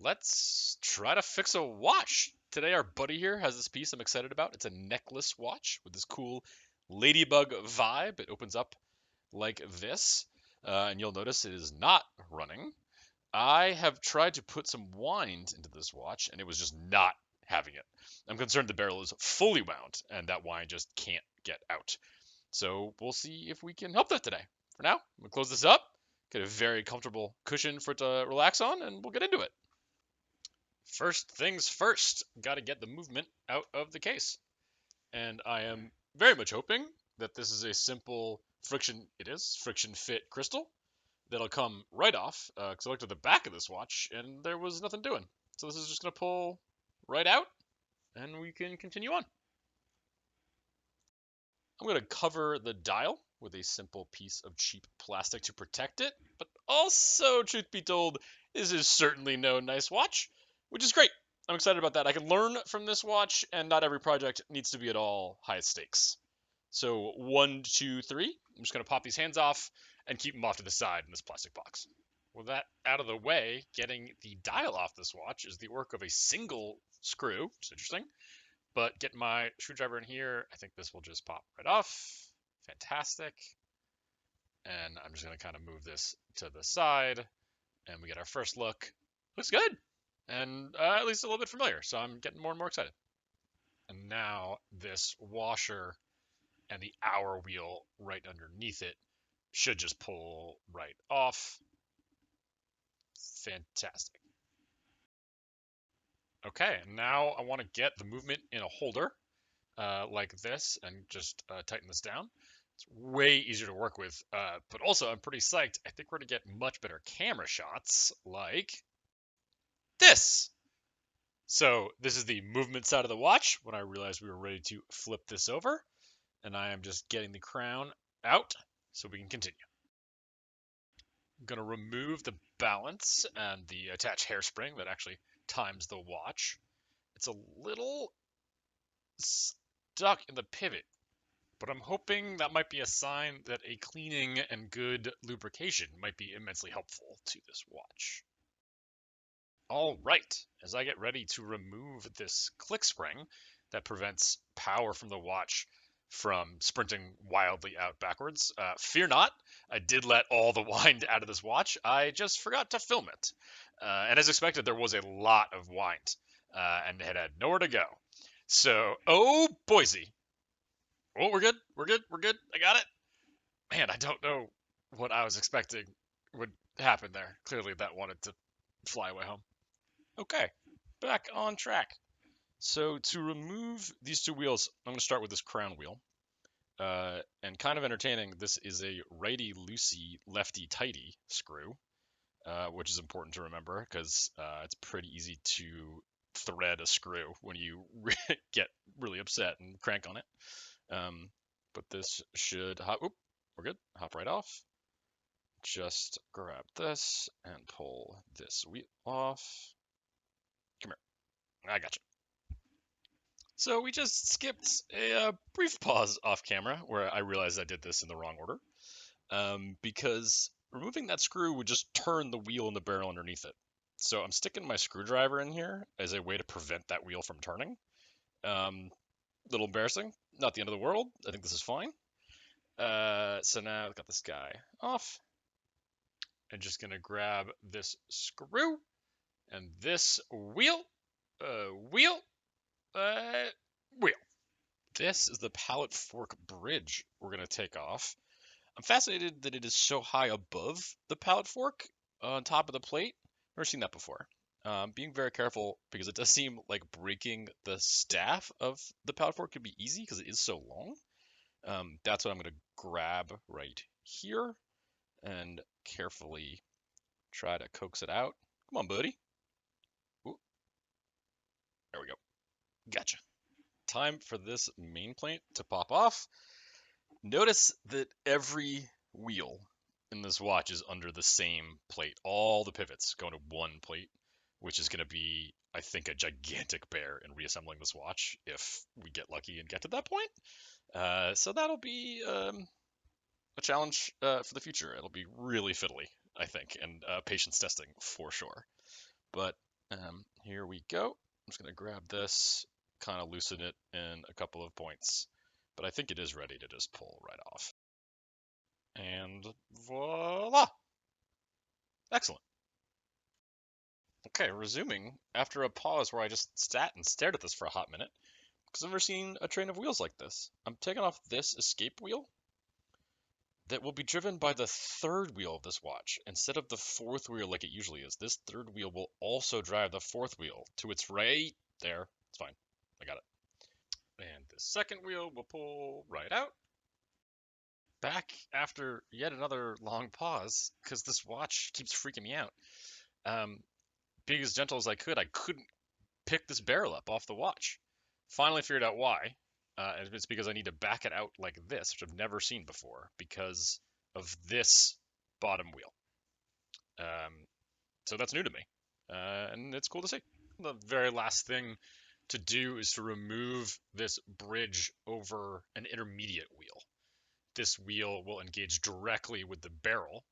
let's try to fix a watch. Today our buddy here has this piece I'm excited about. It's a necklace watch with this cool ladybug vibe. It opens up like this, and you'll notice it is not running. I have tried to put some wind into this watch, and it was just not having it. I'm concerned the barrel is fully wound, and that wind just can't get out. So we'll see if we can help that today. For now, I'm going to close this up, get a very comfortable cushion for it to relax on, and we'll get into it. First things first, got to get the movement out of the case. And I am very much hoping that this is a simple friction fit crystal that'll come right off, because I looked at the back of this watch and there was nothing doing. So this is just going to pull right out and we can continue on. I'm going to cover the dial with a simple piece of cheap plastic to protect it, but also, truth be told, this is certainly no nice watch, which is great. I'm excited about that. I can learn from this watch, and not every project needs to be at all high stakes. So 1, 2, 3. I'm just going to pop these hands off and keep them off to the side in this plastic box. With that out of the way, getting the dial off this watch is the work of a single screw, which is interesting. But get my screwdriver in here, I think this will just pop right off. Fantastic. And I'm just going to kind of move this to the side, and we get our first look. Looks good, and at least a little bit familiar, so I'm getting more and more excited. And now this washer and the hour wheel right underneath it should just pull right off. Fantastic. Okay, now I want to get the movement in a holder like this and just tighten this down. It's way easier to work with, but also I'm pretty psyched. I think we're going to get much better camera shots like this. So this is the movement side of the watch when I realized we were ready to flip this over, and I am just getting the crown out so we can continue. I'm going to remove the balance and the attached hairspring that actually times the watch. It's a little stuck in the pivot, but I'm hoping that might be a sign that a cleaning and good lubrication might be immensely helpful to this watch. All right, as I get ready to remove this click spring that prevents power from the watch from sprinting wildly out backwards, fear not, I did let all the wind out of this watch. I just forgot to film it. And as expected, there was a lot of wind, and it had nowhere to go. So, oh, Boise. Oh, we're good. We're good. We're good. I got it. Man, I don't know what I was expecting would happen there. Clearly, that wanted to fly away home. Okay, back on track. So to remove these two wheels, I'm going to start with this crown wheel. And kind of entertaining, this is a righty-loosey, lefty-tighty screw, which is important to remember because it's pretty easy to thread a screw when you get really upset and crank on it. But this should hop. Oop, we're good. Hop right off. Just grab this and pull this wheel off. Come here. I gotcha. So we just skipped a brief pause off camera where I realized I did this in the wrong order, because removing that screw would just turn the wheel and the barrel underneath it. So I'm sticking my screwdriver in here as a way to prevent that wheel from turning. Little embarrassing, not the end of the world. I think this is fine. So now I've got this guy off. I'm just gonna grab this screw and this wheel. Wheel. This is the pallet fork bridge we're going to take off. I'm fascinated that it is so high above the pallet fork on top of the plate. Never seen that before. Being very careful because it does seem like breaking the staff of the pallet fork could be easy because it is so long. That's what I'm going to grab right here and carefully try to coax it out. Come on, buddy. Ooh. There we go. Gotcha. Time for this main plate to pop off. Notice that every wheel in this watch is under the same plate. All the pivots go to one plate, which is going to be, I think, a gigantic bear in reassembling this watch if we get lucky and get to that point. So that'll be a challenge for the future. It'll be really fiddly, I think, and patience testing for sure. But we go. I'm just going to grab this, kind of loosen it in a couple of points, but I think it is ready to just pull right off. And voila! Excellent. Okay, resuming after a pause where I just sat and stared at this for a hot minute, because I've never seen a train of wheels like this. I'm taking off this escape wheel that will be driven by the third wheel of this watch instead of the fourth wheel like it usually is. This third wheel will also drive the fourth wheel to its right there. It's fine. I got it. And the second wheel will pull right out. Back after yet another long pause because this watch keeps freaking me out. Being as gentle as I couldn't pick this barrel up off the watch. Finally figured out why. And it's because I need to back it out like this, which I've never seen before because of this bottom wheel. So that's new to me, and it's cool to see. The very last thing to do is to remove this bridge over an intermediate wheel. This wheel will engage directly with the barrel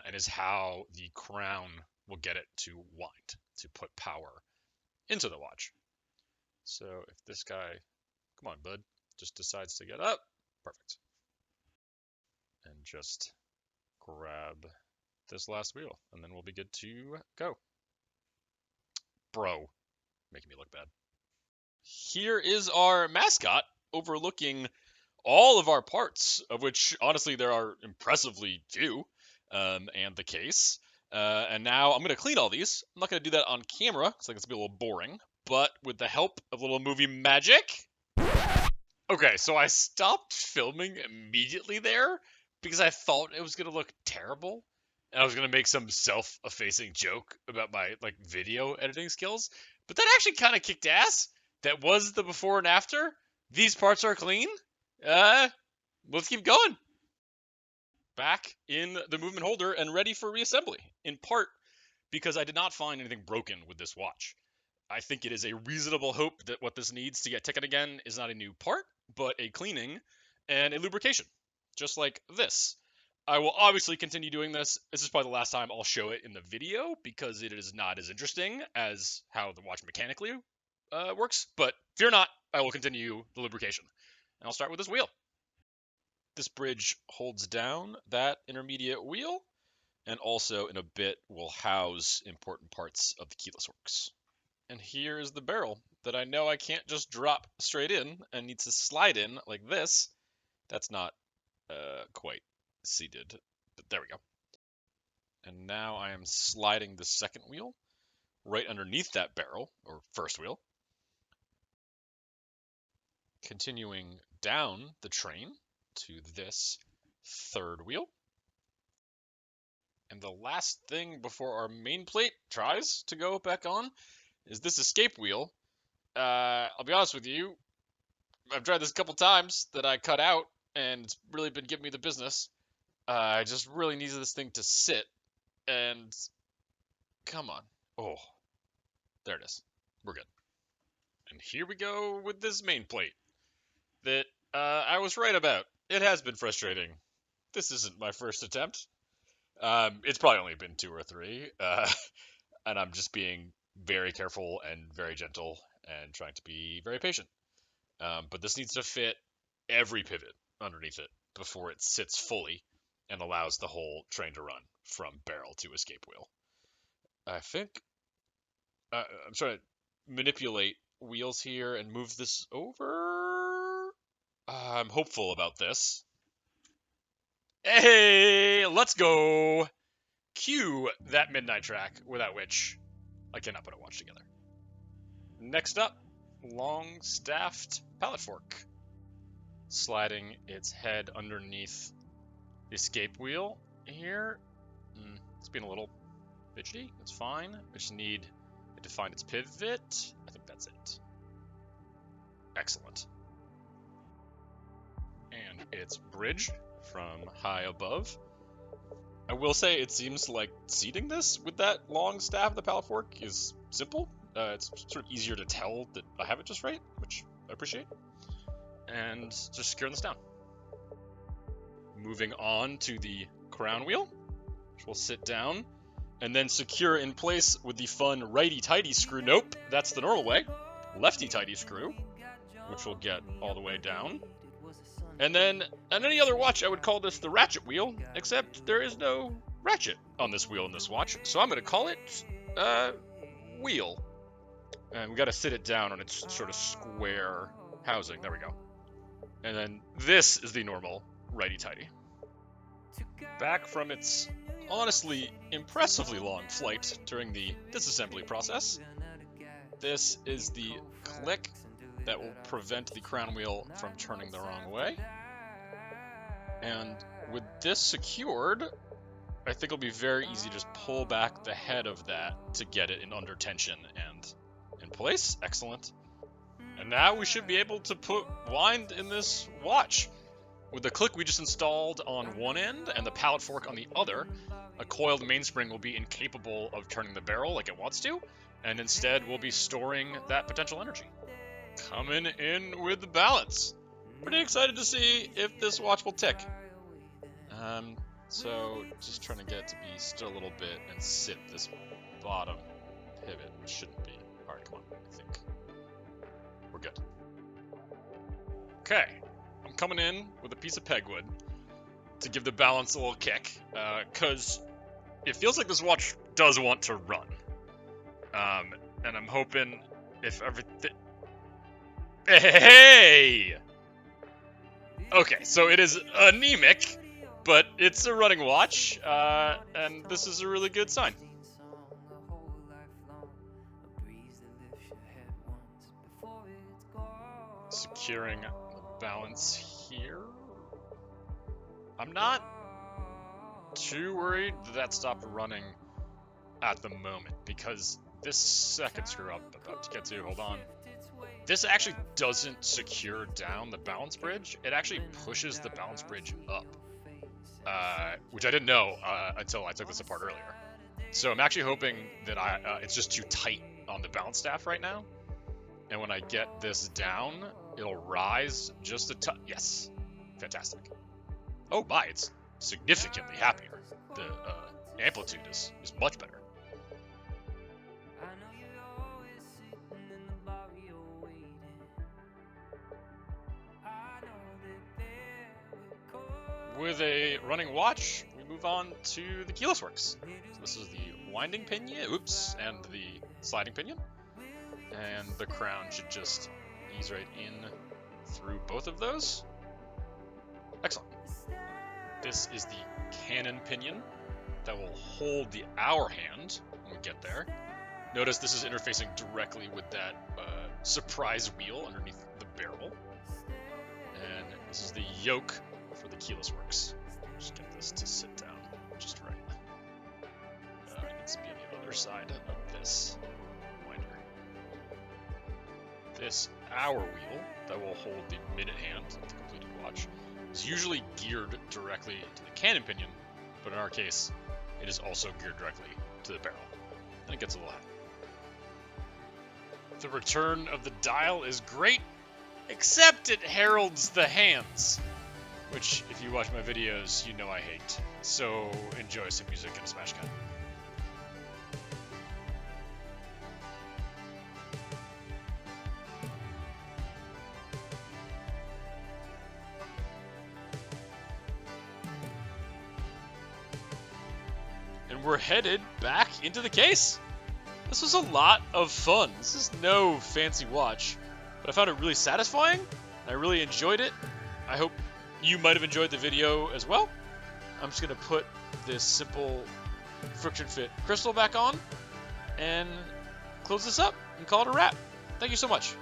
and is how the crown will get it to wind, to put power into the watch. So if this guy, come on, bud, just decides to get up, perfect. And just grab this last wheel, and then we'll be good to go. Bro, making me look bad. Here is our mascot overlooking all of our parts, of which honestly there are impressively few, and the case. And now I'm going to clean all these. I'm not going to do that on camera, because I think it's going to be a little boring, but with the help of a little movie magic. Okay, so I stopped filming immediately there because I thought it was going to look terrible. And I was going to make some self-effacing joke about my video editing skills. But that actually kind of kicked ass. That was the before and after. These parts are clean. Let's keep going. Back in the movement holder and ready for reassembly, in part because I did not find anything broken with this watch. I think it is a reasonable hope that what this needs to get ticking again is not a new part, but a cleaning and a lubrication, just like this. I will obviously continue doing this. This is probably the last time I'll show it in the video because it is not as interesting as how the watch mechanically works, but fear not, I will continue the lubrication. And I'll start with this wheel. This bridge holds down that intermediate wheel, and also in a bit will house important parts of the keyless works. And here is the barrel that I know I can't just drop straight in and needs to slide in like this. That's not quite seated, but there we go. And now I am sliding the second wheel right underneath that barrel, or first wheel. Continuing down the train to this third wheel. And the last thing before our main plate tries to go back on is this escape wheel. I'll be honest with you, I've tried this a couple times that I cut out, and it's really been giving me the business. I just really needed this thing to sit, and come on. Oh, there it is. We're good. And here we go with this main plate that I was right about. It has been frustrating. This isn't my first attempt. It's probably only been 2 or 3, and I'm just being very careful and very gentle and trying to be very patient. But this needs to fit every pivot underneath it before it sits fully and allows the whole train to run from barrel to escape wheel. I think I'm trying to manipulate wheels here and move this over. I'm hopeful about this. Hey, let's go. Cue that midnight track, without which I cannot put a watch together. Next up, long-staffed pallet fork. Sliding its head underneath the escape wheel here. It's being a little fidgety. It's fine. I just need it to find its pivot. I think that's it. Excellent. And its bridge from high above. I will say it seems like seating this with that long staff of the pallet fork is simple. It's sort of easier to tell that I have it just right, which I appreciate. And just securing this down. Moving on to the crown wheel, which will sit down and then secure in place with the fun righty-tighty screw. Nope, that's the normal way. Lefty-tighty screw, which will get all the way down. And then, on any other watch, I would call this the ratchet wheel, except there is no ratchet on this wheel in this watch, so I'm going to call it, wheel. And we got to sit it down on its sort of square housing. There we go. And then this is the normal righty-tighty. Back from its honestly impressively long flight during the disassembly process, this is the click that will prevent the crown wheel from turning the wrong way. And with this secured, I think it'll be very easy to just pull back the head of that to get it in under tension and in place. Excellent. And now we should be able to put wind in this watch. With the click we just installed on one end and the pallet fork on the other, a coiled mainspring will be incapable of turning the barrel like it wants to, and instead we'll be storing that potential energy. Coming in with the balance. Pretty excited to see if this watch will tick. So just trying to get it to be still a little bit and sit this bottom pivot, which shouldn't be. Alright, come on, I think we're good. Okay, I'm coming in with a piece of pegwood to give the balance a little kick, because it feels like this watch does want to run. And I'm hoping if everything... Hey! Okay, so it is anemic, but it's a running watch, and this is a really good sign. Securing the balance here. I'm not too worried that stopped running at the moment, because this second screw up I'm about to get to, hold on. This actually doesn't secure down the balance bridge. It actually pushes the balance bridge up, which I didn't know until I took this apart earlier. So I'm actually hoping that it's just too tight on the balance staff right now. And when I get this down, it'll rise just a touch. Yes, fantastic. Oh my, it's significantly happier. The amplitude is much better. With a running watch, we move on to the keyless works. So this is the winding pinion, and the sliding pinion. And the crown should just ease right in through both of those. Excellent. This is the cannon pinion that will hold the hour hand when we get there. Notice this is interfacing directly with that surprise wheel underneath the barrel. And this is the yoke for the keyless works. Just get this to sit down just right. It needs to be on the other side of this winder. This hour wheel that will hold the minute hand of the completed watch is usually geared directly to the cannon pinion, but in our case, it is also geared directly to the barrel, and it gets a little heavy. The return of the dial is great, except it heralds the hands, which, if you watch my videos, you know I hate. So enjoy some music and a smash cut. And we're headed back into the case. This was a lot of fun. This is no fancy watch, but I found it really satisfying, and I really enjoyed it. I hope you might have enjoyed the video as well. I'm just going to put this simple friction fit crystal back on and close this up and call it a wrap. Thank you so much.